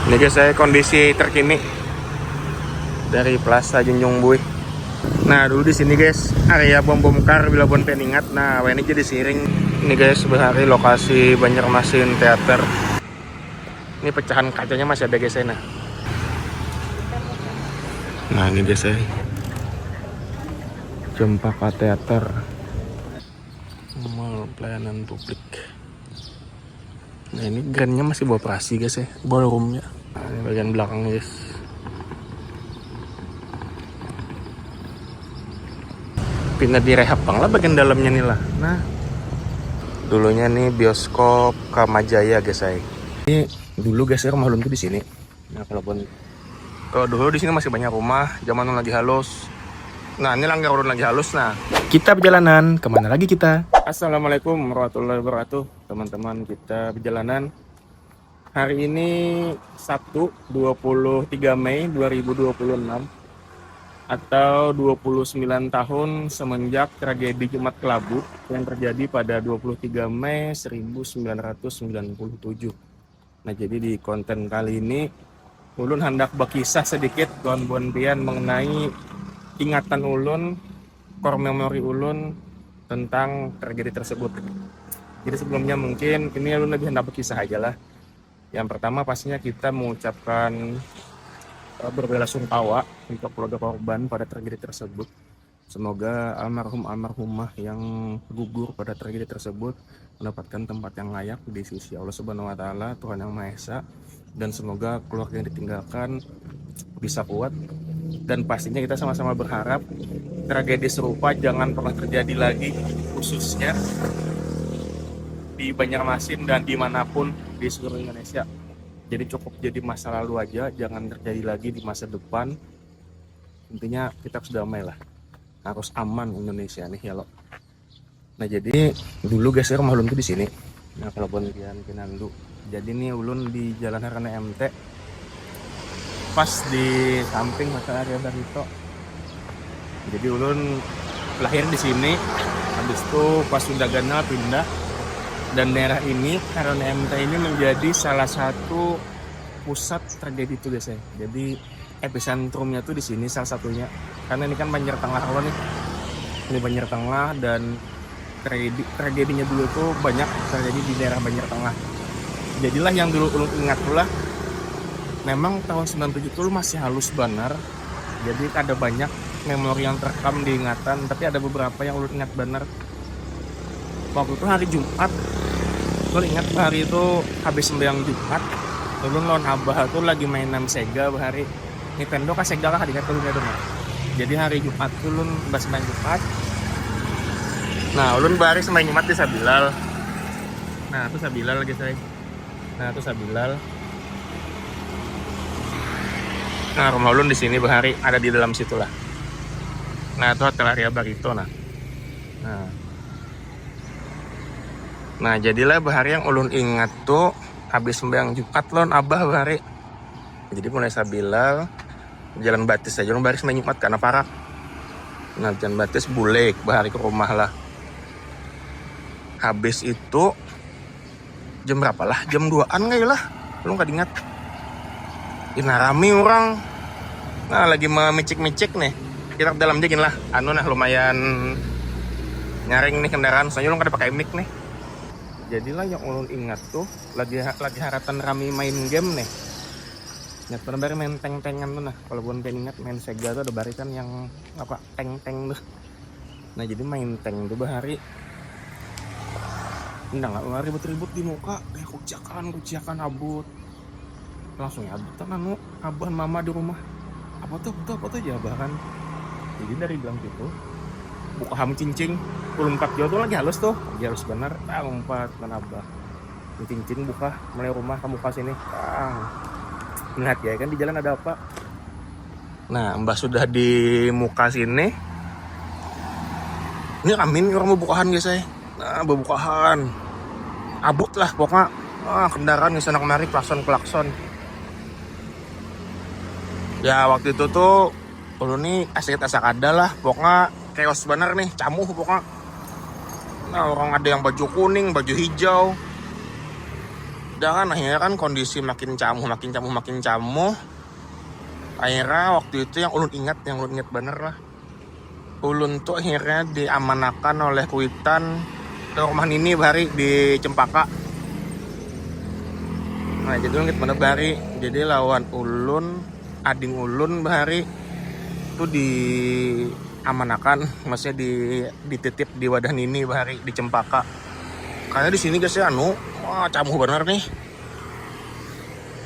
Ini guys, saya kondisi terkini dari Plaza Junjung Bui. Nah, dulu di sini guys, area bom kar bila bon peningat. Nah, ini jadi siring. Ini guys, bahari lokasi Banjarmasin Teater. Ini pecahan kacanya masih ada guys. Nah, ini guys, Cempaka Teater, Mall Pelayanan Publik. Nah, ini grandnya masih beroperasi guys ballroomnya. Nah, ini bagian belakang guys. Pindah direhab bang lah bagian dalamnya nih lah. Nah, dulunya nih bioskop Kamajaya guys Ini dulu guys rumah ulun tuh di sini. Nah, kalau dulu di sini masih banyak rumah, zaman ulun lagi halus. Nah, ini langgar ulun lagi halus. Nah, kita perjalanan kemana lagi kita? Assalamualaikum warahmatullahi wabarakatuh, teman-teman. Kita perjalanan hari ini Sabtu 23 Mei 2026 atau 29 tahun semenjak tragedi Jumat Kelabu yang terjadi pada 23 Mei 1997. Nah, jadi di konten kali ini ulun hendak berkisah sedikit kawan pian mengenai ingatan ulun, core memory ulun tentang tragedi tersebut. Jadi sebelumnya mungkin ini ulun lebih hendak berkisah aja lah. Yang pertama pastinya kita mengucapkan berbelasungkawa untuk keluarga korban pada tragedi tersebut. Semoga almarhum-almarhumah yang gugur pada tragedi tersebut mendapatkan tempat yang layak di sisi Allah Subhanahu wa taala, Tuhan Yang Maha Esa, dan semoga keluarga yang ditinggalkan bisa kuat. Dan pastinya kita sama-sama berharap tragedi serupa jangan pernah terjadi lagi, khususnya di Banjarmasin dan dimanapun di seluruh Indonesia. Jadi cukup jadi masa lalu aja, jangan terjadi lagi di masa depan. Intinya kita harus damai lah, harus aman Indonesia nih ya lo. Nah, jadi dulu guys rumah ulun tuh di sini. Nah, kalau bontian Pinandu. Jadi nih ulun di Jalan Harana MT, pas di samping Hotel Arya Barito. Jadi ulun lahir di sini, habis itu pas sudah ganal pindah. Dan daerah ini, Harana MT ini menjadi salah satu pusat tragedi itu guys. Jadi epicentrumnya tuh di sini salah satunya. Karena ini kan Banjar Tengah lo nih. Ini Banjar Tengah, dan tragedinya dulu tuh banyak terjadi di daerah Banjar Tengah. Jadilah yang dulu ulun ingat pula, memang tahun 97 itu masih halus benar. Jadi ada banyak memori yang terekam di ingatan, tapi ada beberapa yang ulun ingat benar. Waktu itu hari Jumat, ulun ingat hari itu habis sembahyang Jumat, ulun lawan abah tuh lagi mainan Sega bahari. Nintendo kah Sega kah diingat ulun ya dong. Jadi hari Jumat tuh ulun bahas main Jumat. Nah, ulun bahari sembahyang Jumat di Sabilal. Nah, itu Sabilal lagi saya. Nah, itu Sabilal. Nah, rumah ulun di sini bahari ada di dalam situ lah. Nah, itu Hotel Arya Barito. Nah, jadilah bahari yang ulun ingat tuh habis sembahyang Jumat lon abah bahari. Jadi mulai Sabilal, Jalan Batis aja ulun bahari sembahyang Jumat karena parak. Nah, Jalan Batis bulek bahari ke rumah lah. Habis itu jam berapa lah? Jam 2-an kali lah. Lu gak diingat. Ini rame orang. Nah, lagi memicik-micik nih. Kita ke dalam dingin lah. Lumayan nyaring nih kendaraan. Soalnya lu gak ada pakai mic nih. Jadilah yang ulun ingat tuh lagi haratan rame main game nih. Ingat pernah bari main tank-tankan tuh nah. Kalau bukan pengen ingat main Sega tuh ada bari kan yang apa tank-tank tuh. Nah, jadi main tank tuh bahari. Nggak ribut-ribut di muka kayak kuciakan abut. Langsung ya abut kan abahan mama di rumah. Apa tuh aja abahan. Jadi dari bilang gitu buka ham cincing, ulun 4 jauh tuh lagi halus bener, lompat kan abah. Cincing buka mulai rumah kamu kasih sini. Melihat ya kan di jalan ada apa. Nah, mbah sudah di muka sini. Ini amin orang mau bukahan guys saya. Nah, bukahan. Abut lah pokoknya. Kendaraan di sana kemari klakson. Ya waktu itu tuh ulun nih asak ada lah pokoknya. Chaos bener nih, camuh pokoknya. Nah, orang ada yang baju kuning, baju hijau. Udah kan akhirnya kan kondisi makin camuh. Akhirnya waktu itu yang ulun ingat bener lah. Ulun tuh akhirnya diamanakan oleh Kuitan ke rumah Nini Bahari di Cempaka. Nah jadi ulun inget bener Bahari. Jadi lawan ulun, ading ulun Bahari itu diamanakan, maksudnya dititip di wadah Nini Bahari di Cempaka. Karena di sini guys ya wah camuh bener nih.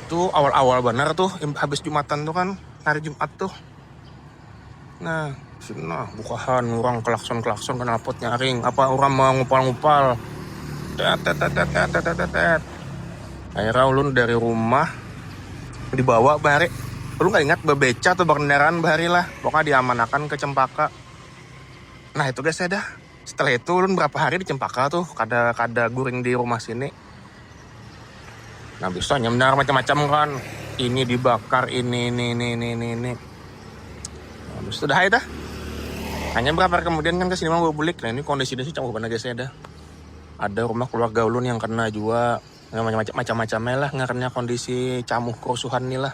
Tuh awal-awal bener tuh habis Jumatan tuh kan, hari Jumat tuh. Nah bukahan orang klakson knalpot nyaring, apa orang mau ngupal tet. Akhirnya ulun dari rumah dibawa Bahari. Ulun gak ingat bebeca atau berkendaraan Bahari lah, pokoknya diamanakan ke Cempaka. Nah itu guys ya dah. Setelah itu ulun berapa hari di Cempaka tuh, kada guring di rumah sini. Nah bisa nyemdar macam-macam kan, ini dibakar, ini. Habis itu dah ya dah. Hanya berapa hari kemudian kan kesini mau bulik. Nah ini kondisinya sih campur banget guys ya dah. Ada rumah keluarga ulun yang kena juga, macam-macamnya lah, karena kondisi camuh kerusuhan nih lah.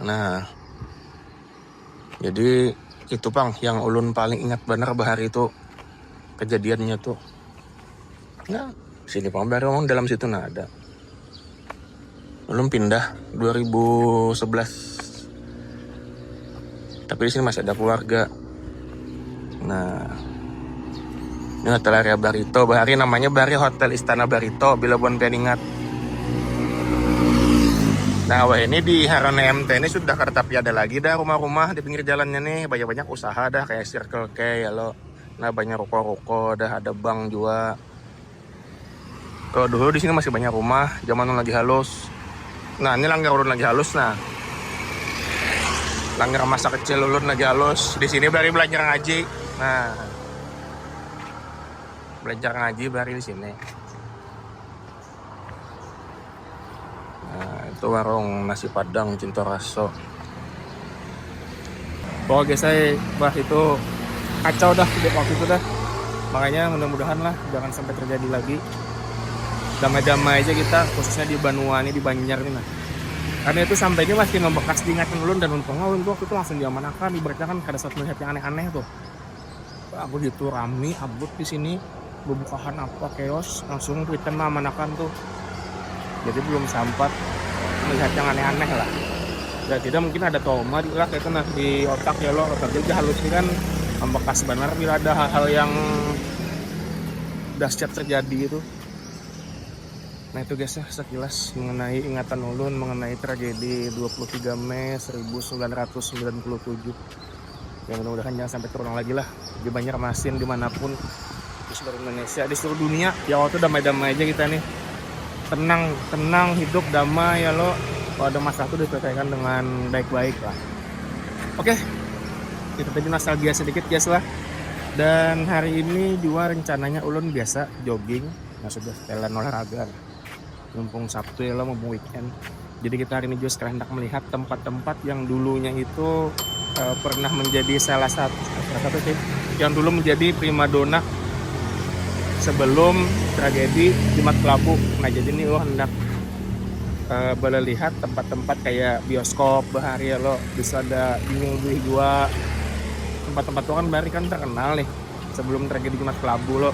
Nah jadi itu Bang yang ulun paling ingat bener Bahari itu kejadiannya tuh. Nah sini Bang baru ngomong dalam situ ada. Ulun pindah 2011. Tapi di sini masih ada keluarga. Nah, ini hotel area Barito Bahari, namanya Bahari Hotel Istana Barito bila buan pengen ingat. Nah, wah ini di Harane MT ini sudah kereta ada lagi dah rumah-rumah di pinggir jalannya nih, banyak usaha dah kayak Circle K ya lo. Nah, banyak ruko-ruko dah, ada bank juga. Kalau dulu di sini masih banyak rumah, zaman lagi halus. Nah, ini langgar ulun lagi halus nah. Langgar masa kecil ulun lagi halus. Di sini Bahari belajar ngaji. Nah, belajar ngaji Bahari di sini. Nah, itu warung nasi Padang Cinta Raso. Pokoknya saya itu kacau dah waktu itu dah. Makanya mudah-mudahan lah jangan sampai terjadi lagi. Damai-damai aja kita, khususnya di Banua ini, di Banjar ini nah. Karena itu sampai ini masih ngebekas di ingatan ulun, dan untung waktu itu langsung diamanakan. Ibaratnya kan kada saat melihat yang aneh-aneh tuh. Aku gitu rame abut di sini, bebukahan apa chaos, langsung Kuitan mengamanakan tuh. Jadi belum sempat melihat yang aneh-aneh lah. Ya tidak mungkin ada trauma lah kayak nah di otak ya lo, jadi halus ini kan membekas benar bila ada hal-hal yang dahsyat terjadi itu. Nah itu guys ya sekilas mengenai ingatan ulun mengenai tragedi 23 Mei 1997. Ya mudah-mudahan jangan sampai terulang lagi lah di Banjarmasin dimanapun di seluruh Indonesia, di seluruh dunia. Ya waktu damai-damai aja kita nih, tenang hidup damai ya lo. Kalau ada masalah itu diselesaikan dengan baik-baik lah. Oke, itu tadi nostalgia sedikit guys lah. Dan hari ini juga rencananya ulun biasa jogging, maksudnya setelan olahraga. Mumpung Sabtu ya lo, mumpung weekend. Jadi kita hari ini juga hendak melihat tempat-tempat yang dulunya itu pernah menjadi salah satu sih yang dulu menjadi primadona sebelum tragedi Jumat Kelabu. Nah jadi ini lo hendak boleh lihat tempat-tempat kayak bioskop Bahari ya lo, bisa ada ini juga tempat-tempat itu kan Bahari kan terkenal nih sebelum tragedi Jumat Kelabu lo.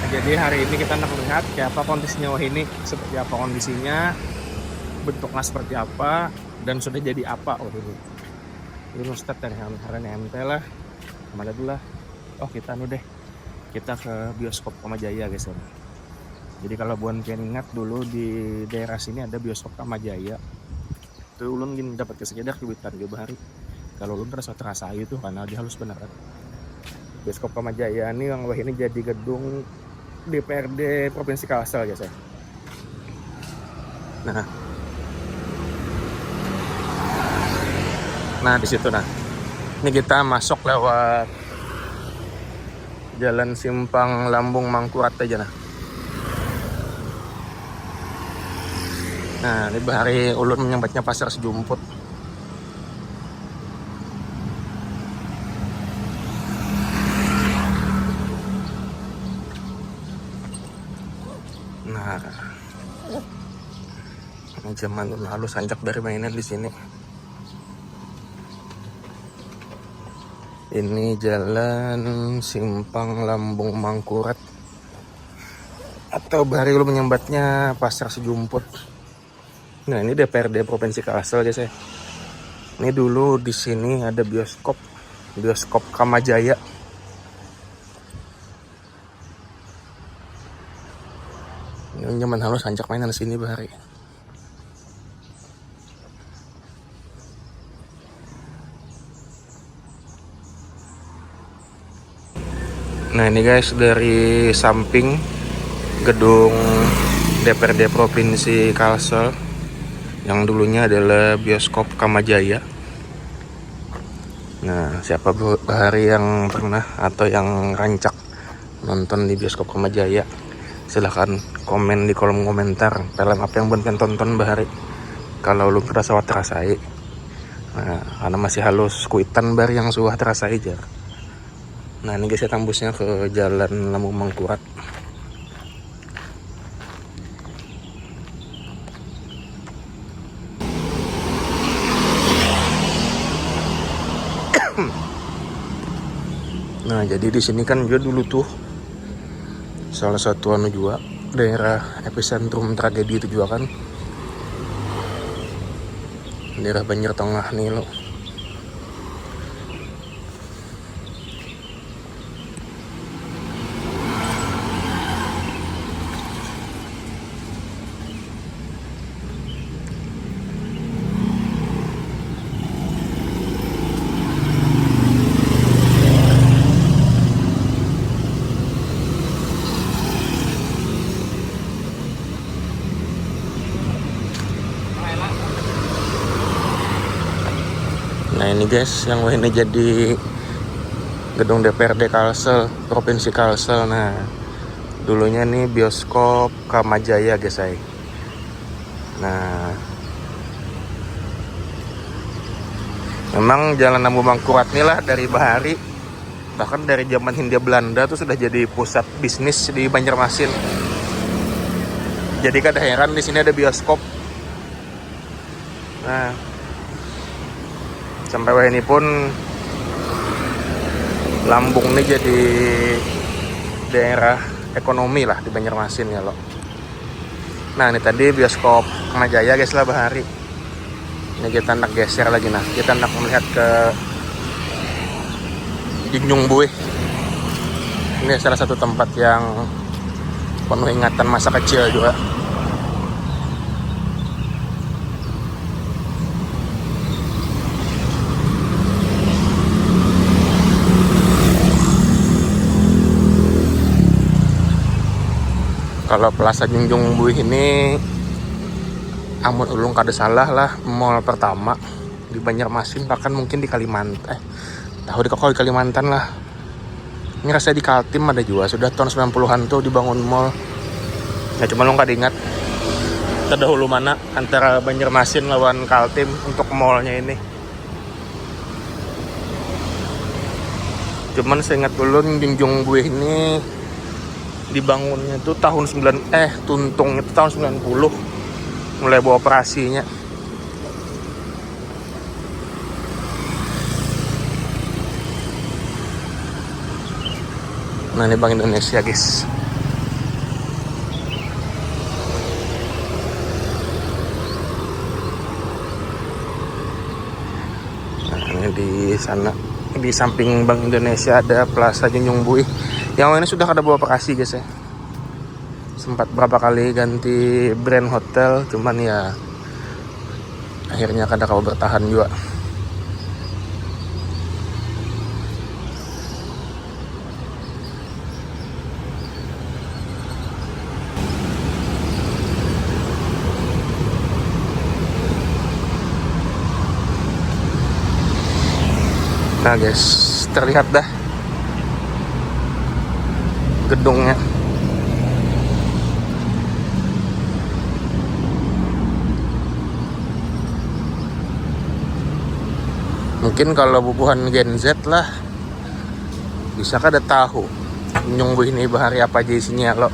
Jadi hari ini kita akan melihat kayak apa kondisinya ini, seperti apa kondisinya, bentuknya seperti apa, dan sudah jadi apa. Oh ini Ustadz dari Harane MT lah, kemana dulu lah. Oh kita kita ke bioskop Kamajaya guys. Jadi kalau buan pengen ingat dulu di daerah sini ada bioskop Kamajaya. Itu ulun gini dapat kesekedar kewitan di Bahari. Kalau ulun terasa itu karena dia halus beneran. Bioskop Kamajaya ini yang ini jadi gedung DPRD Provinsi Kalsel guys ya. Nah di situ nah. Ini kita masuk lewat Jalan Simpang Lambung Mangkurat aja nah. Nah, ini Bahari ulun menyambatnya Pasar Sejumput. Nah, zaman lalu sanjak dari mainan di sini. Ini jalan Simpang Lambung Mangkurat, atau bahari lu menyambatnya Pasar Sejumput. Nah, ini DPRD Provinsi Kalsel guys ya. Ini dulu di sini ada bioskop Kamajaya. Ini zaman halus sanjak mainan sini bahari. Nah, ini guys dari samping gedung DPRD Provinsi Kalsel yang dulunya adalah bioskop Kamajaya. Nah, siapa bahari yang pernah atau yang rancak nonton di bioskop Kamajaya, silahkan komen di kolom komentar film apa yang pengen tonton bahari kalau lu terasa terasai. Nah, karena masih halus kuitan bar yang suah terasai jar. Nah, ini guys ya tembusnya ke jalan Lambung Mangkurat. Nah, jadi di sini kan juga dulu tuh salah satu juga daerah epicentrum tragedi itu juga kan. Daerah Banjir Tengah nih lo. Nah, ini guys yang ini jadi gedung DPRD Kalsel, Provinsi Kalsel. Nah, dulunya nih bioskop Kamajaya guys ya. Nah, memang jalan Lambung Mangkurat nih lah dari bahari, bahkan dari zaman Hindia Belanda tuh sudah jadi pusat bisnis di Banjarmasin. Jadi kada heran di sini ada bioskop. Nah, sampai wah ini pun Lambung ini jadi daerah ekonomi lah di Banjarmasin ya lo. Nah, ini tadi bioskop Kamajaya guys lah bahari. Ini kita nak geser lagi, nah kita nak melihat ke Jinjung Buih. Ini salah satu tempat yang penuh ingatan masa kecil juga. Kalau Plaza Jinjung Buih ini amun ulung kada salah lah mall pertama di Banjarmasin, bahkan mungkin di Kalimantan. Tahu di Kalimantan lah. Ini rasanya di Kaltim ada juga, sudah tahun 90-an tuh dibangun mall. Ya cuma lu kada ingat terdahulu mana antara Banjarmasin lawan Kaltim untuk mallnya ini. Cuman saya ingat dulu Jinjung Buih ini dibangunnya tuh tuntungnya itu tahun 90 mulai beroperasinya. Nah, ini Bank Indonesia guys. Nah, ini di sana di samping Bank Indonesia ada Plaza Jinjung Buih. Yang ini sudah ada beroperasi guys ya. Sempat berapa kali ganti brand hotel, cuman ya akhirnya kada kau bertahan juga. Nah guys, terlihat dah gedungnya. Mungkin kalau bubuhan Gen Z lah bisa kada tahu Jinjung Buih ini bahari apa aja isinya lo.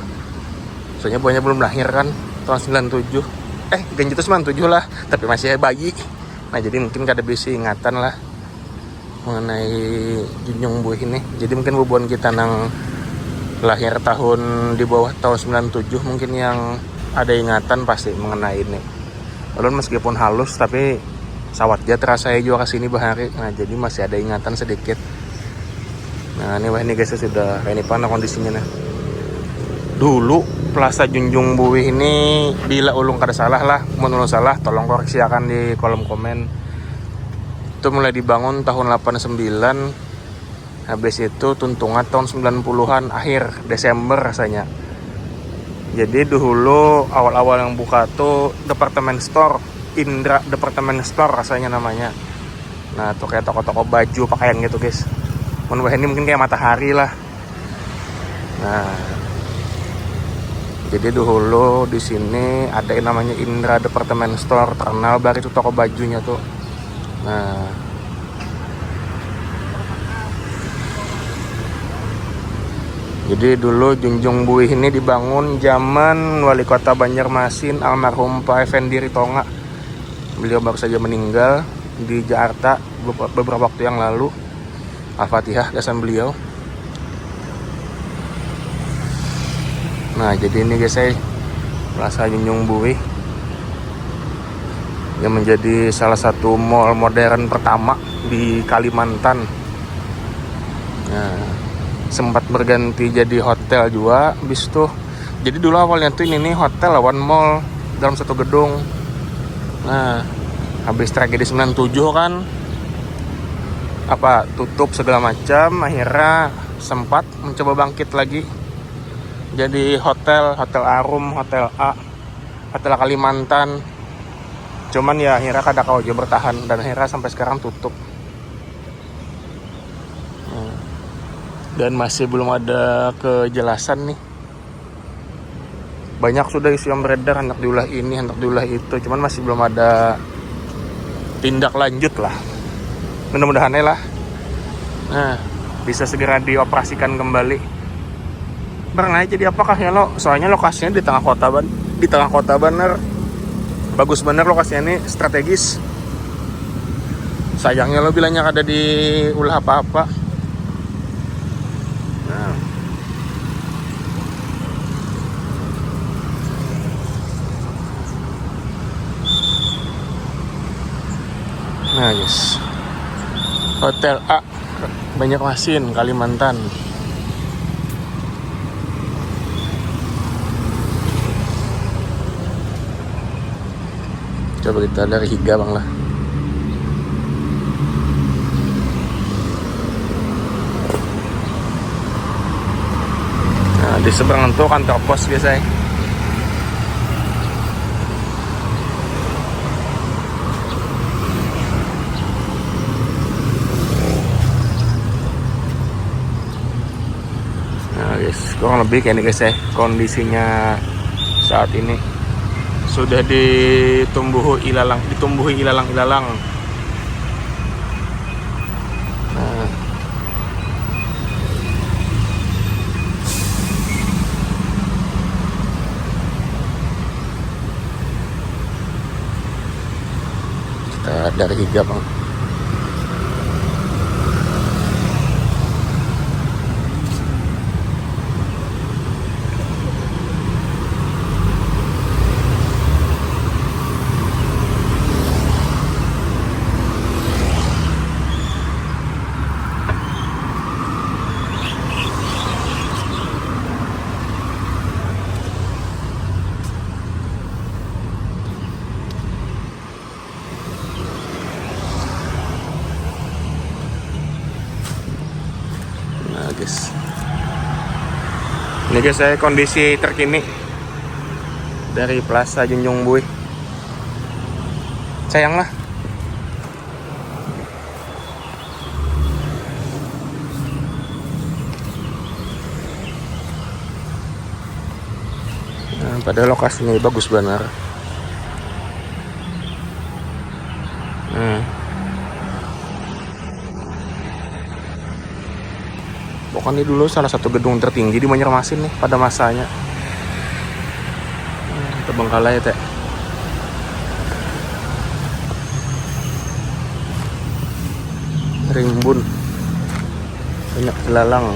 Soalnya buahnya belum lahir kan, tahun 97. ganjil itu 97 lah, tapi masih bayi. Nah jadi mungkin kada bisa ingatan lah mengenai Junjung Buih ini. Jadi mungkin bubuan kita nang lahir tahun di bawah tahun 97 mungkin yang ada ingatan pasti mengenai ini. Walaupun meskipun halus tapi sawat dia terasa juga kesini bahari. Nah jadi masih ada ingatan sedikit. Nah ini guys sudah ini pana kondisinya nih. Dulu Plaza Junjung Buih ini bila ulung kada salah lah, menurut salah tolong koreksi akan di kolom komen. Itu mulai dibangun tahun 89, habis itu tuntungan tahun 90-an akhir Desember rasanya. Jadi dulu awal-awal yang buka tuh departemen store, Indra Department Store rasanya namanya. Nah tuh kayak toko-toko baju pakaian gitu guys. Menurut ini mungkin kayak Matahari lah. Nah jadi dulu di sini ada yang namanya Indra Department Store, terkenal banget itu toko bajunya tuh. Nah, jadi dulu Junjung Buih ini dibangun zaman Wali Kota Banjarmasin almarhum Pak Effendi Ritonga. Beliau baru saja meninggal di Jakarta beberapa waktu yang lalu. Al-Fatihah kesan beliau. Nah jadi ini guys Plaza Junjung Buih yang menjadi salah satu mall modern pertama di Kalimantan. Nah, sempat berganti jadi hotel juga bis tuh. Jadi dulu awalnya tuh ini nih hotel lawan mall dalam satu gedung. Nah habis tragedi 97 kan tutup segala macam, akhirnya sempat mencoba bangkit lagi jadi hotel Arum, hotel A, hotel Kalimantan. Cuman ya akhirnya kada kau aja bertahan dan akhirnya sampai sekarang tutup. Dan masih belum ada kejelasan nih. Banyak sudah isu yang beredar hendak diulah ini, hendak diulah itu, cuman masih belum ada tindak lanjut lah. Mudah-mudahan lah. Nah, bisa segera dioperasikan kembali. Pernah jadi apakah ya lo? Soalnya lokasinya di tengah kota bener. Bagus bener lokasinya ini, strategis. Sayangnya lo bilangnya ada di ulah apa-apa. Nah guys, Hotel A Banjarmasin Kalimantan. Coba kita dari Higa bang lah. Nah di seberang itu kantor pos biasa. Nah guys, kurang lebih kayak ini guys kondisinya saat ini. Sudah ditumbuhi ilalang. Nah. Kita dari Higa bang. Guys, ini guys kondisi terkini dari Plaza Junjung Buih. Sayang lah. Nah, padahal lokasinya bagus benar. Pokoknya ini dulu salah satu gedung tertinggi di Banjarmasin nih pada masanya. Terbengkalai teh. rimbun, banyak belalang.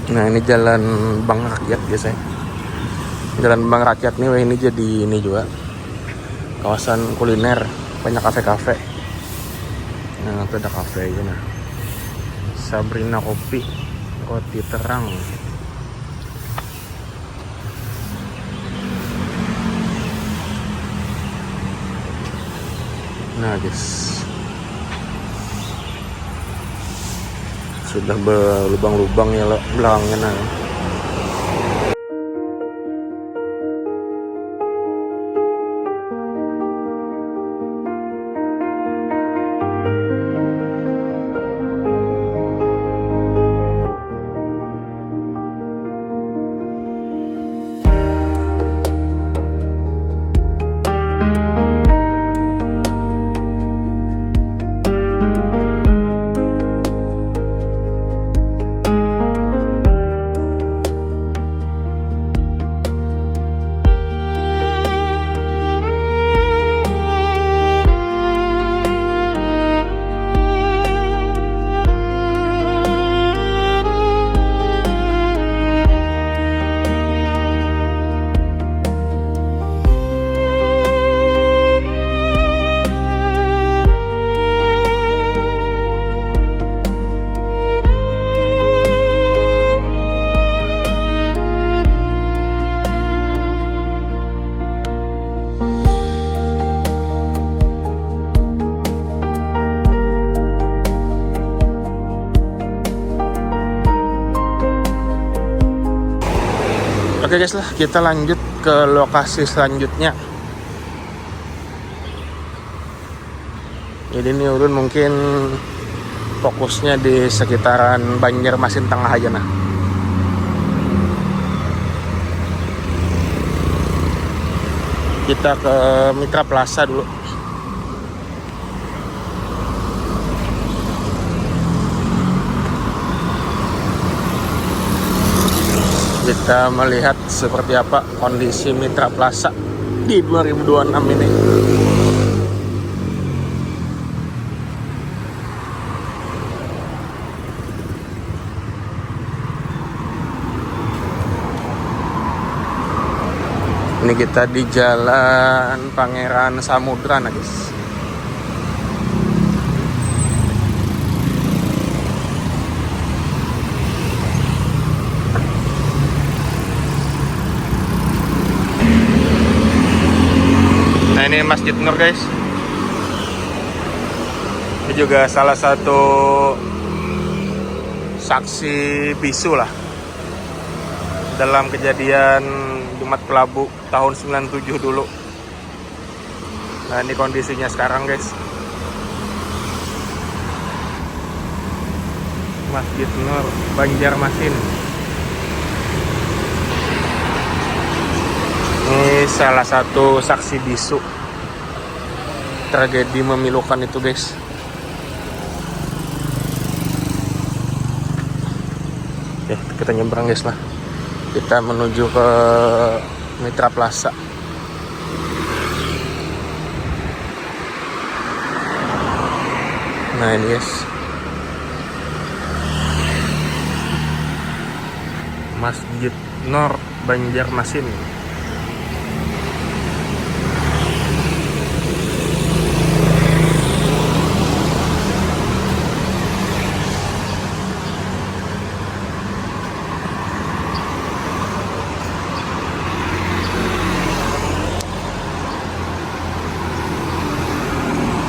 Nah ini jalan Bank Rakyat biasanya. Jalan Bank Rakyat nih, wah ini jadi ini juga kawasan kuliner, banyak kafe-kafe. Nah itu ada kafe aja nah. Sabrina Kopi, roti terang. Nah guys, sudah berlubang-lubang ya belakangnya nah. Oke guys lah, kita lanjut ke lokasi selanjutnya. Jadi ini ulun mungkin fokusnya di sekitaran Banjarmasin Tengah aja nah. Kita ke Mitra Plaza dulu. Kita melihat seperti apa kondisi Mitra Plaza di 2026 ini. Ini kita di Jalan Pangeran Samudra nah guys. Nah ini Masjid Nur guys. Ini juga salah satu saksi bisu lah dalam kejadian Jumat Kelabu tahun 97 dulu. Nah ini kondisinya sekarang guys. Masjid Nur Banjarmasin. Ini salah satu saksi bisu tragedi memilukan itu guys. Oke, kita nyebrang guys lah. Kita menuju ke Mitra Plaza. Nah ini guys, Masjid Nur Banjarmasin.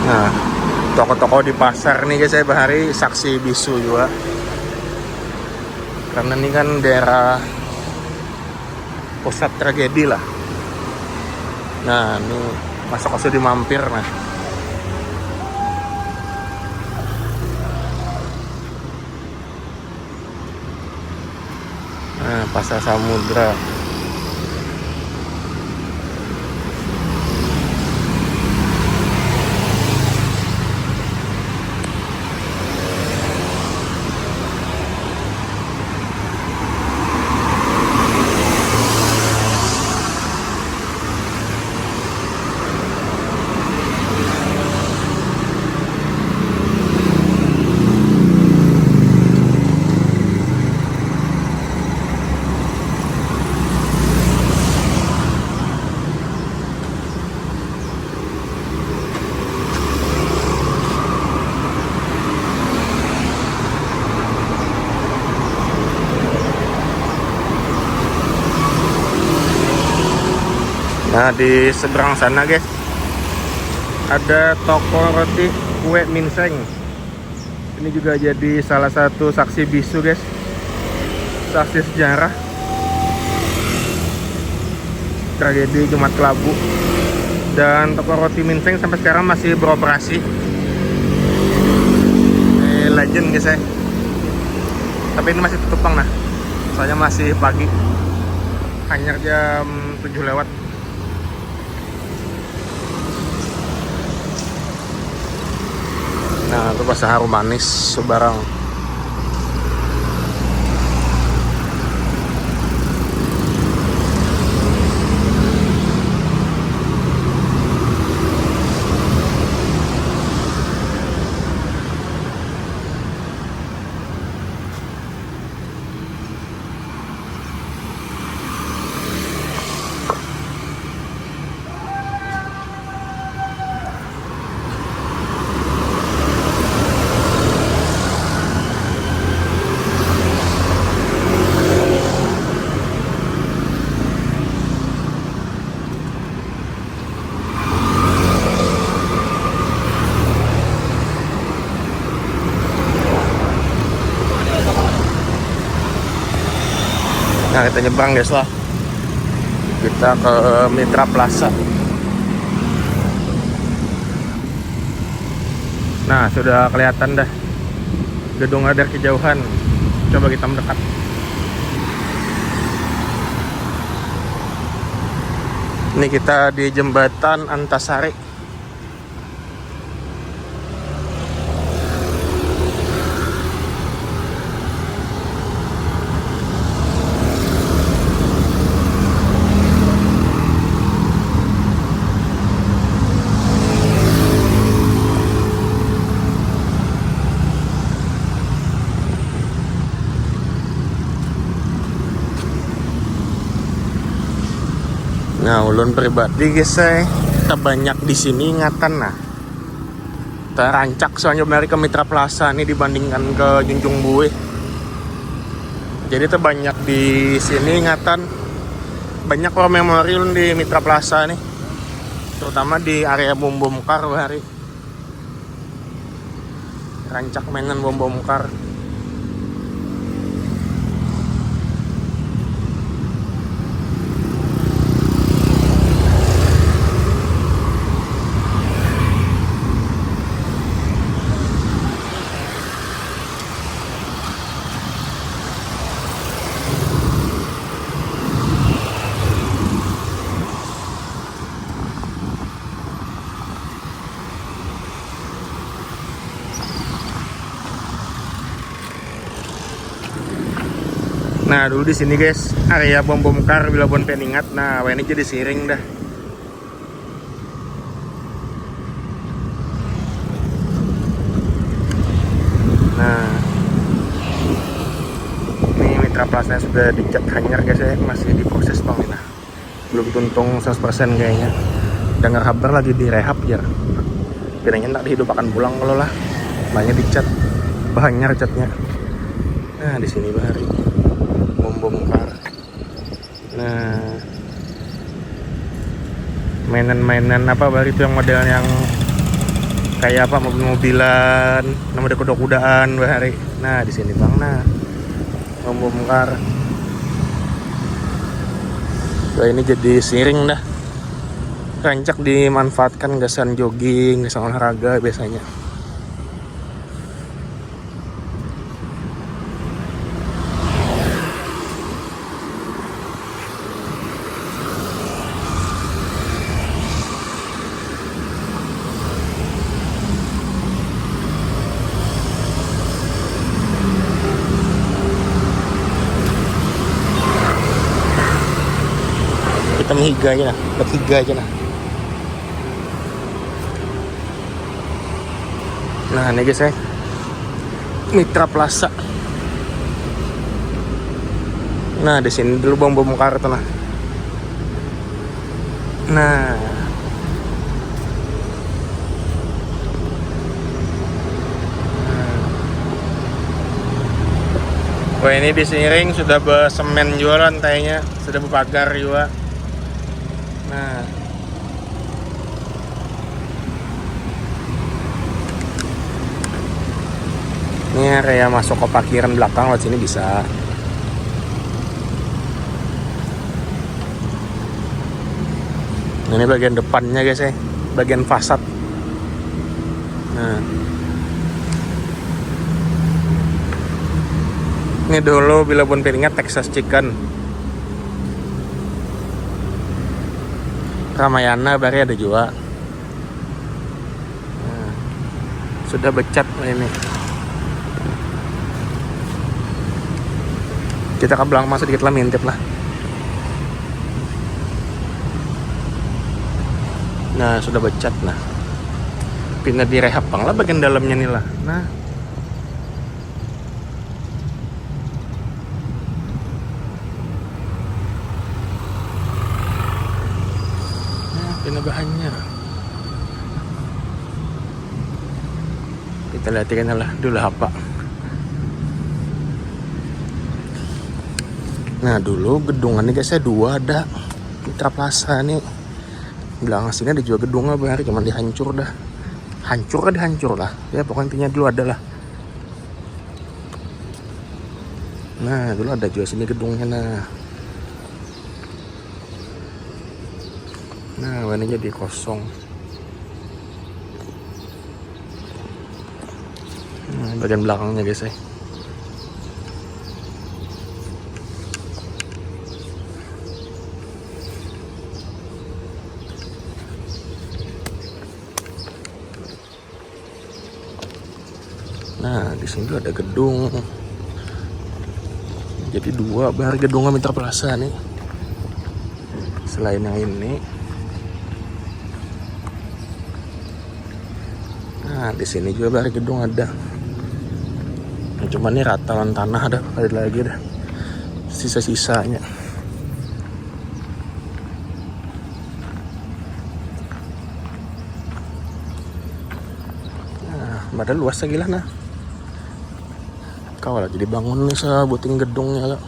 Nah, toko-toko di pasar nih guys, saya bahari saksi bisu juga. Karena ini kan daerah pusat tragedi lah. Nah, ini masuk di mampir nah. Pasar Samudra. Nah, di seberang sana guys ada toko roti kue minseng. Ini juga jadi salah satu saksi bisu guys, saksi sejarah tragedi Jumat Kelabu. Dan toko roti minseng sampai sekarang masih beroperasi. Ini legend guys ya. Tapi ini masih tutup bang, nah soalnya masih pagi, hanya jam 7 lewat. Nah, itu pasar harum manis Sebarang. Nah, kita nyebrang guys lah. Kita ke Mitra Plaza. Nah, sudah kelihatan dah gedung radar kejauhan. Coba kita mendekat. Ini kita di jembatan Antasari. Nah, ulun pribadi guys, kita banyak di sini ingatan. Nah, kita rancak soalnya dari ke Mitra Plaza ini dibandingkan ke Junjung Buih. Jadi kita banyak di sini ingatan, banyak orang memori ulun di Mitra Plaza nih, terutama di area bom kar hari. Rancak mainan bom kar. Nah, dulu di sini guys, area bom kar Bilabon Peningat. Nah, ini jadi siring dah. Nah, ini Mitra Plaza sudah dicat hanyar guys ya, masih diproses bang ini. Nah, belum tuntung 100% kayaknya. Dengar kabar lagi direhab ya. Kayaknya tak dihidup akan pulang kalau lah. Banyak dicat, bahanyar catnya. Nah, di sini bahari. Bom kar. Nah, mainan-mainan apa baru itu yang model yang kayak apa, mobil-mobilan, nama kuda-kudaan bahari. Nah, di sini bang. Nah, bom kar. Wah, ini jadi siring dah. Rancak dimanfaatkan gasan jogging, gasan olahraga biasanya. kami higa aja nah, bertiga aja nah. Nah ini guys ya, Mitra Plaza. Nah di sini dulu bom kartu nah. Nah, wah ini di Siring sudah bersemen juga lantainya, sudah berpagar juga. Nah, ini area masuk ke parkiran belakang lewat sini bisa. Ini bagian depannya guys ya, bagian fasad. Nah, ini dulu Billabong Piringan Texas Chicken. Ramayana baru ada juga. Nah, sudah becat ini. Kita ke belakang masuk sedikit lah, mintip lah. Nah sudah becat nah. Pindah direhab bang lah bagian dalamnya nih lah. Nah. Pindah bahannya. Kita lihatkan lah dulu apa. Nah dulu gedungan nih guys ya, dua ada Mitra Plaza nih. Belakang sini ada juga gedungnya baru, cuman dihancur dah. Hancur lah. Ya pokoknya intinya dulu ada lah. Nah dulu ada juga sini gedungnya nah. Nah ini jadi kosong. Nah, bagian belakangnya guys ya. Nah di sini ada gedung. Jadi dua baru gedungnya Mitra Plaza nih. Selain yang ini. Nah di sini juga baru gedung ada. Nah, cuma nih ratalan tanah ada kali lagi dah. Sisa-sisanya. Nah, padahal luas lagi lah nah. Kau lagi dibangun nih sebuting gedungnya lo.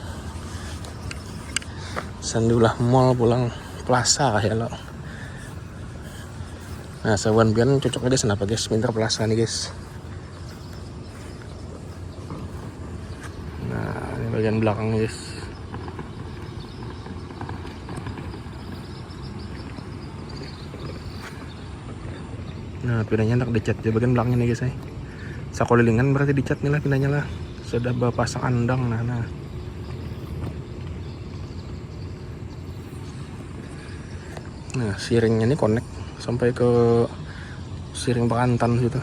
Sandiulah mall pulang plaza kayak lo. Nah sawan biar cocok aja kenapa guys, Mitra Plaza nih guys. Nah ini bagian belakang guys. Nah pindahnya tak dicat di bagian belakangnya nih guys ya. Sakolilingan berarti dicat nih lah pindahnya lah. Sudah berpasang andang nah. Nah siringnya ini connect sampai ke Siring Bekantan gitu.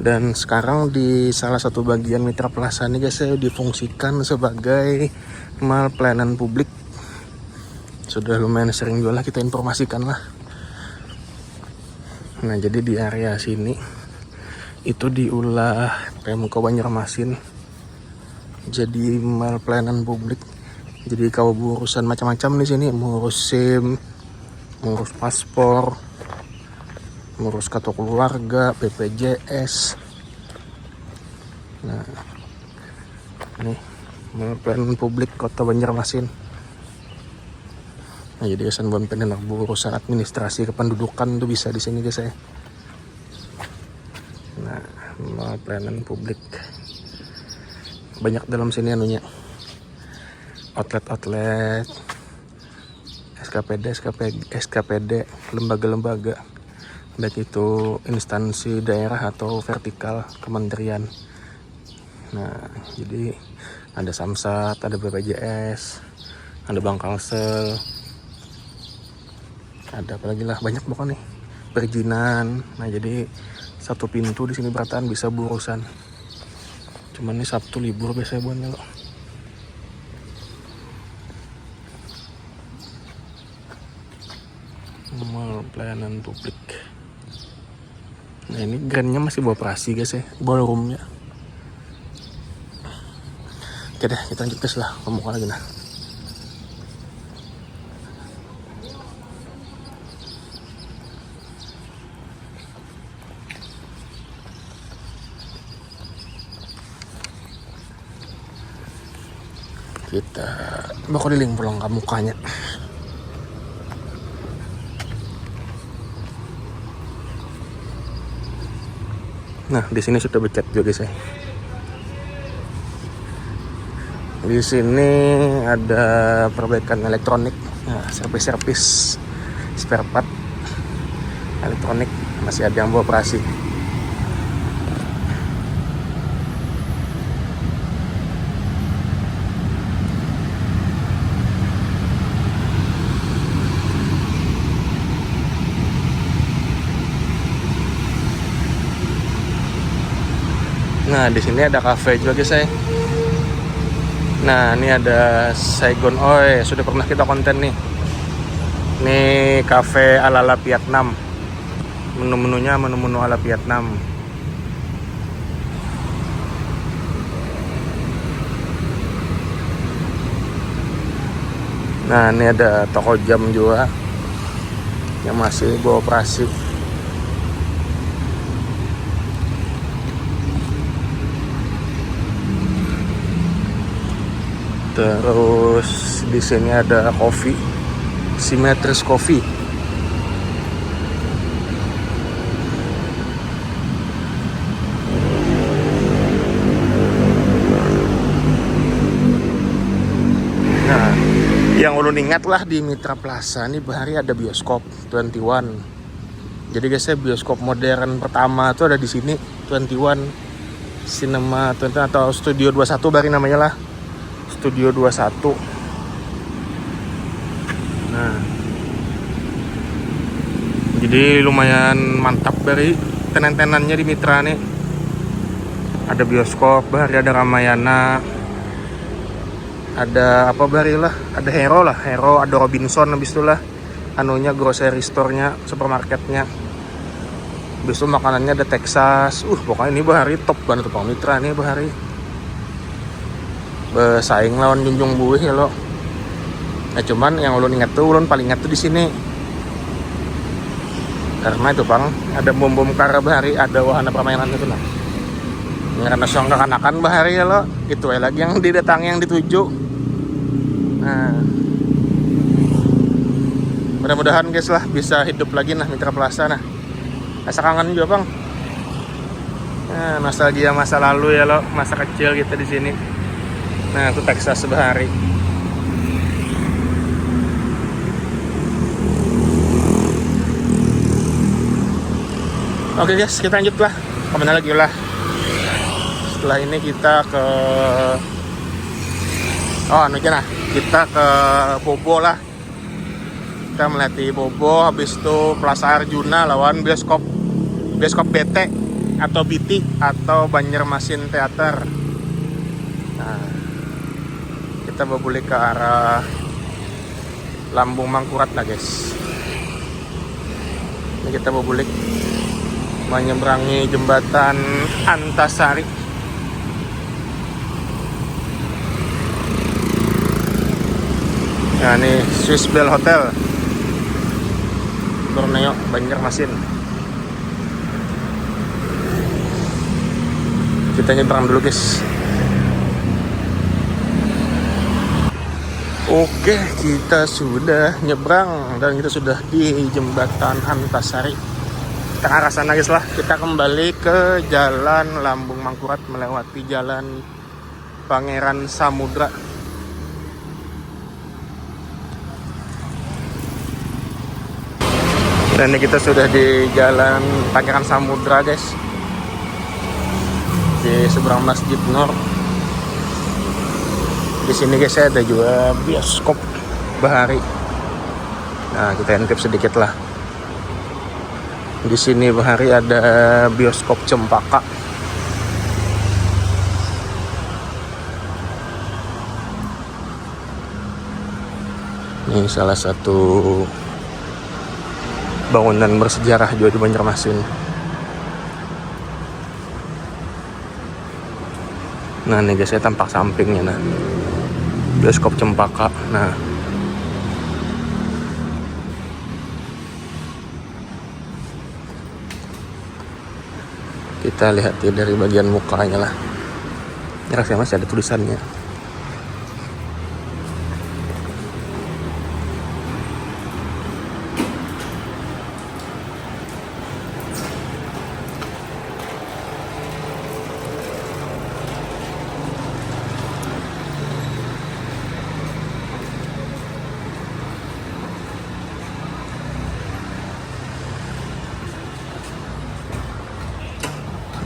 Dan sekarang di salah satu bagian Mitra Plaza ini guys saya difungsikan sebagai mall pelayanan publik. Sudah lumayan sering juga lah kita informasikan lah. Nah jadi di area sini itu diolah Pemko Banjarmasin jadi mall pelayanan publik. Jadi kau urusan macam-macam di sini, mengurus SIM, mengurus paspor, mengurus kartu keluarga, BPJS. Nah ini mall pelayanan publik Kota Banjarmasin. Nah jadi kesan buat pengen urusan administrasi kependudukan tuh bisa di sini guys ya. Nah mall pelayanan publik banyak dalam sini anunya, outlet, SKPD, lembaga-lembaga baik itu instansi daerah atau vertikal kementerian. Nah jadi ada Samsat, ada BPJS, ada Bank Kalsel, ada apa lagi lah, banyak pokoknya nih perizinan. Nah jadi satu pintu di sini berataan bisa berurusan. Cuman ini Sabtu libur biasanya buatnya loh. Mall pelayanan publik. Nah ini grandnya masih beroperasi guys ya, ballroomnya. Oke deh, kita lanjut guys lah, ngomong lagi nah. Kita bakal keliling pulang ke mukanya. Nah, di sini sudah becat juga guys ya. Di sini ada perbaikan elektronik, nah, servis spare part elektronik masih ada yang beroperasi. Nah, di sini ada cafe juga guys ya. Nah, ini ada Saigon Oi, sudah pernah kita konten nih. Ini cafe ala-ala Vietnam. Menu-menunya menu-menu ala Vietnam. Nah, ini ada toko jam juga yang masih beroperasi. Terus di sini ada kopi, Symmetris Coffee. Nah, yang ulun ingat lah di Mitra Plaza nih bahari ada bioskop 21. Jadi guys, bioskop modern pertama tuh ada di sini, 21 Cinema 21 atau Studio 21 bari namanya lah. Studio 21. Nah, jadi lumayan mantap dari tenan-tenannya di Mitra nih. Ada bioskop, bahari ada Ramayana, ada apa bari lah, ada Hero, ada Robinson, habis itulah anunya grocery store-nya, supermarketnya. Habis itu makanannya ada Texas. Pokoknya ini bahari top banget tuh Mitra nih bahari. Bersaing lawan Junjung Buih ya lo. Nah cuman yang ulun ingat tuh, ulun paling ingat tuh di sini. Karena itu bang, ada bom kara bahari, ada wahana permainan itu lah. Karena song kekanakan bahari ya lo, itu lagi yang didatangi yang dituju. Nah, mudah-mudahan guys lah bisa hidup lagi nah Mitra Plaza nah. Rasa kangen juga bang. Nah, nostalgia masa lalu ya lo, masa kecil kita di sini. Nah, itu Texas bahari. Oke guys, kita lanjut lah. Kemana lagi lah? Setelah ini kita ke nah. Kita ke Bobo lah. Kita melati Bobo, habis itu Plaza Arjuna lawan bioskop BT atau BT atau Banjarmasin Theater. Nah, kita berbalik ke arah Lambung Mangkurat lah guys. Ini kita berbalik menyeberangi jembatan Antasari. Nah ini Swiss Bell Hotel Borneo Banjarmasin. Kita nyebrang dulu guys. Oke, kita sudah nyebrang dan kita sudah di jembatan Antasari. Kita ke arah sana guys lah. Kita kembali ke jalan Lambung Mangkurat melewati jalan Pangeran Samudra. Dan ini kita sudah di jalan Pangeran Samudra guys, di seberang Masjid Nur. Di sini guys ada juga bioskop bahari. Nah kita intip sedikit lah. Di sini Bahari ada bioskop Cempaka. Ini salah satu bangunan bersejarah juga di Banjarmasin. Nah ini guys, saya tampak sampingnya, nah bioskop Cempaka. Nah kita lihat ya dari bagian mukanya lah. Ini rasanya masih ada tulisannya.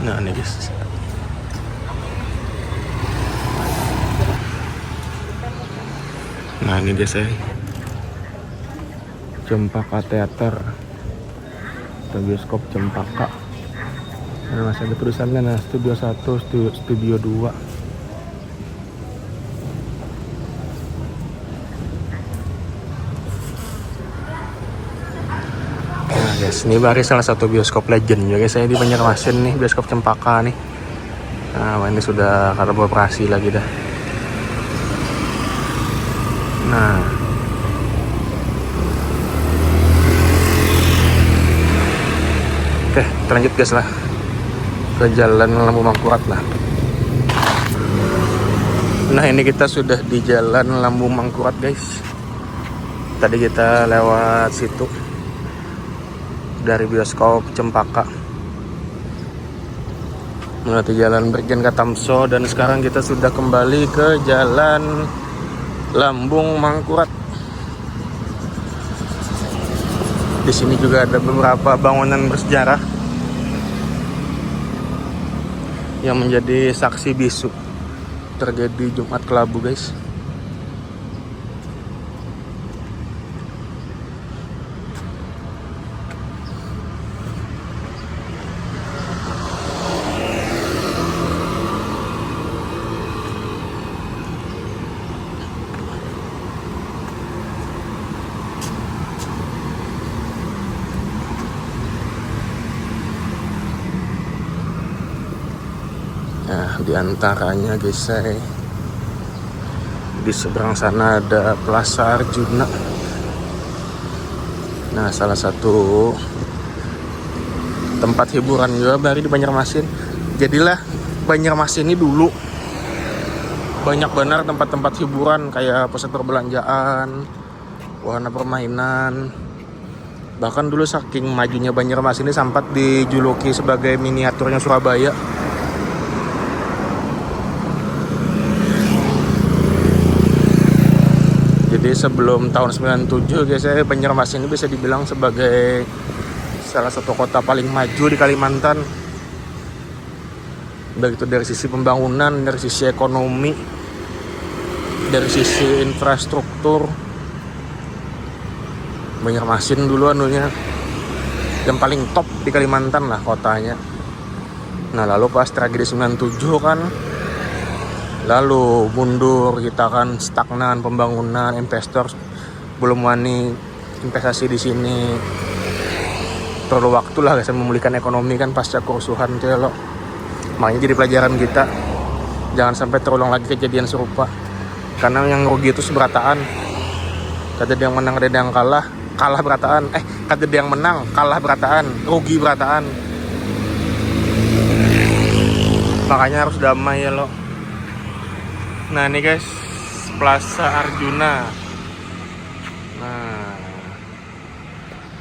Nah ini guys. Nah ini dia saya Cempaka Teater atau bioskop Cempaka. Nah masih ada tulisannya, nah studio 1, studio 2. Nah guys, ini baru salah satu bioskop legend juga guys, saya di Banjarmasin nih, bioskop Cempaka nih. Nah ini sudah kada beroperasi lagi dah. Nah oke, kita lanjut guys lah ke Jalan Lampu Mangkurat lah. Nah ini kita sudah di Jalan Lampu Mangkurat guys. Tadi kita lewat situ dari bioskop Cempaka melalui Jalan Brigjen Katamso, dan sekarang kita sudah kembali ke Jalan Lambung Mangkurat. Di sini juga ada beberapa bangunan bersejarah yang menjadi saksi bisu tragedi Jumat Kelabu guys. Nah, diantaranya guys, di seberang sana ada Plaza Arjuna. Nah, salah satu tempat hiburan juga baru di Banjarmasin. Jadilah Banjarmasin ini dulu banyak benar tempat-tempat hiburan kayak pusat perbelanjaan, wahana permainan. Bahkan dulu saking majunya Banjarmasin ini sempat dijuluki sebagai miniaturnya Surabaya. Jadi sebelum tahun 97 guys, Banjarmasin ini bisa dibilang sebagai salah satu kota paling maju di Kalimantan. Baik itu dari sisi pembangunan, dari sisi ekonomi, dari sisi infrastruktur. Banjarmasin dulu anunya yang paling top di Kalimantan lah kotanya. Nah lalu pas tragedi 97 kan, lalu mundur, kita kan stagnan pembangunan, investor belum wani investasi di sini. Perlu waktu lah guys memulihkan ekonomi kan pasca kerusuhan lo. Makanya jadi pelajaran kita, jangan sampai terulang lagi kejadian serupa. Karena yang rugi itu seberataan. Kata dia yang menang, ada yang kalah, kalah berataan. Kata dia yang menang, kalah berataan, rugi berataan. Makanya harus damai ya lo. Nah ini guys, Plaza Arjuna. Nah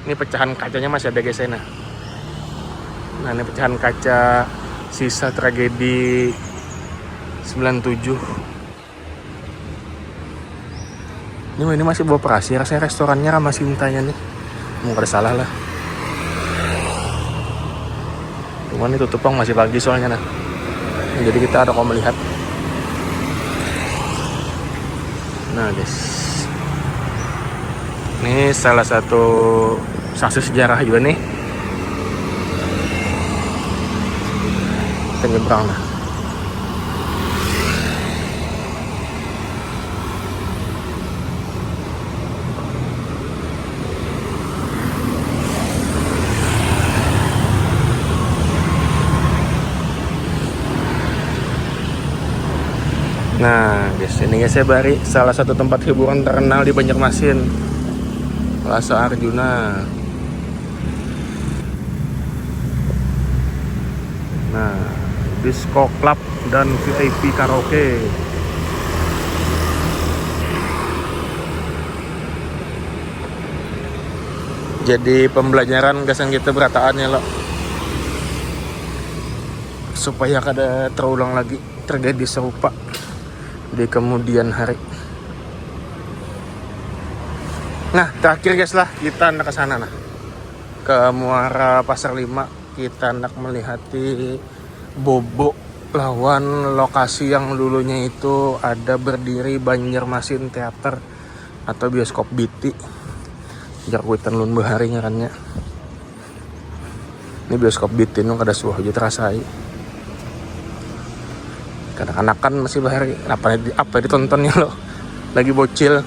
ini pecahan kacanya masih ada guys. Nah ini pecahan kaca sisa tragedi 97. Ini masih beroperasi. Rasanya restorannya Rama Sintanya nih, nggak ada salah lah. Cuman ini tutup masih pagi soalnya nah. Jadi kita ada kok melihat. Nah guys, ini salah satu saksi sejarah juga nih kita nyebrang nah. Nah guys, ini guys saya bari salah satu tempat hiburan terkenal di Banjarmasin, Plaza Arjuna. Nah, disco club dan VIP karaoke. Jadi pembelajaran gasan kita berataannya loh, supaya kada terulang lagi tragedi serupa di kemudian hari. Nah terakhir guys lah kita hendak ke sana nah, ke Muara Pasar 5. Kita hendak melihati Bobo lawan lokasi yang dulunya itu ada berdiri Banjarmasin Theater atau bioskop BT. Jarwitan lun bahari ngarannya. Ini bioskop BT nu kada suah aja terasai. Kadang-kadang kan masih bahari apa ditontonnya lo lagi bocil.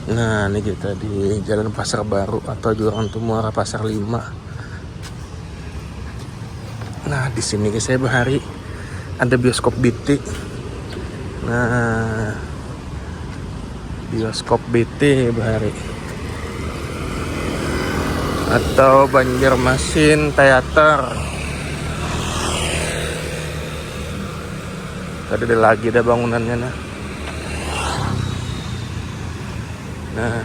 Nah ini kita di Jalan Pasar Baru atau Jurang Muara Pasar 5. Nah di sini guys saya bahari ada bioskop BT. Nah bioskop BT bahari atau Banjarmasin Theater. Tadi ada lagi ada bangunannya nah. Nah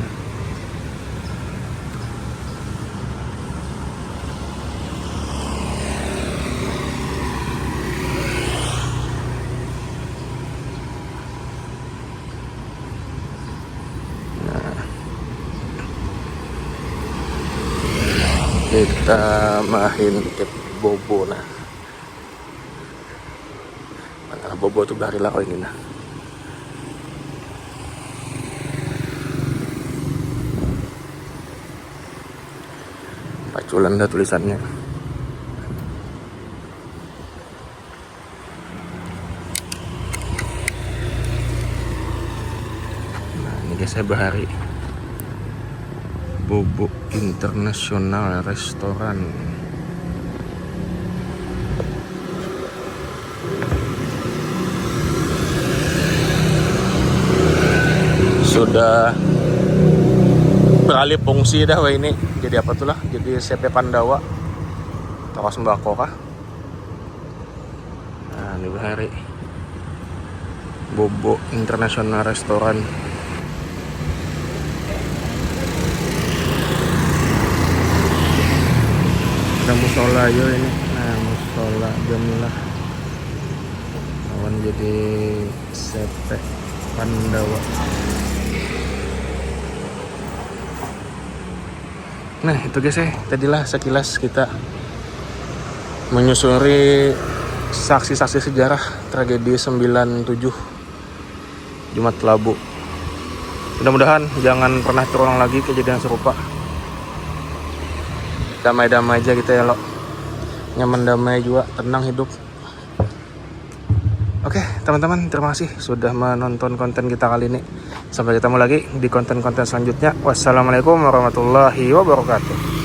kita main tiket Bobo nah. Mana Bobo tuh bahari lah ini nah. Paculan dah tulisannya. Nah ini guys saya bahari Bobo International Restoran. Sudah beralih fungsi dah wah ini. Jadi apa tuh lah? Jadi CP Pandawa. Toko sembako kah? Nah ini bahari Bobo International Restoran. Ada musola yo ini. Nah musola jamilah lawan jadi CP Pandawa. Nah itu guys tadilah sekilas kita menyusuri saksi-saksi sejarah tragedi 97 Jumat Labu. Mudah-mudahan jangan pernah terulang lagi kejadian serupa. Damai-damai aja kita ya lo, nyaman damai juga, tenang hidup. Oke teman-teman, terima kasih sudah menonton konten kita kali ini. Sampai ketemu lagi di konten-konten selanjutnya. Wassalamualaikum warahmatullahi wabarakatuh.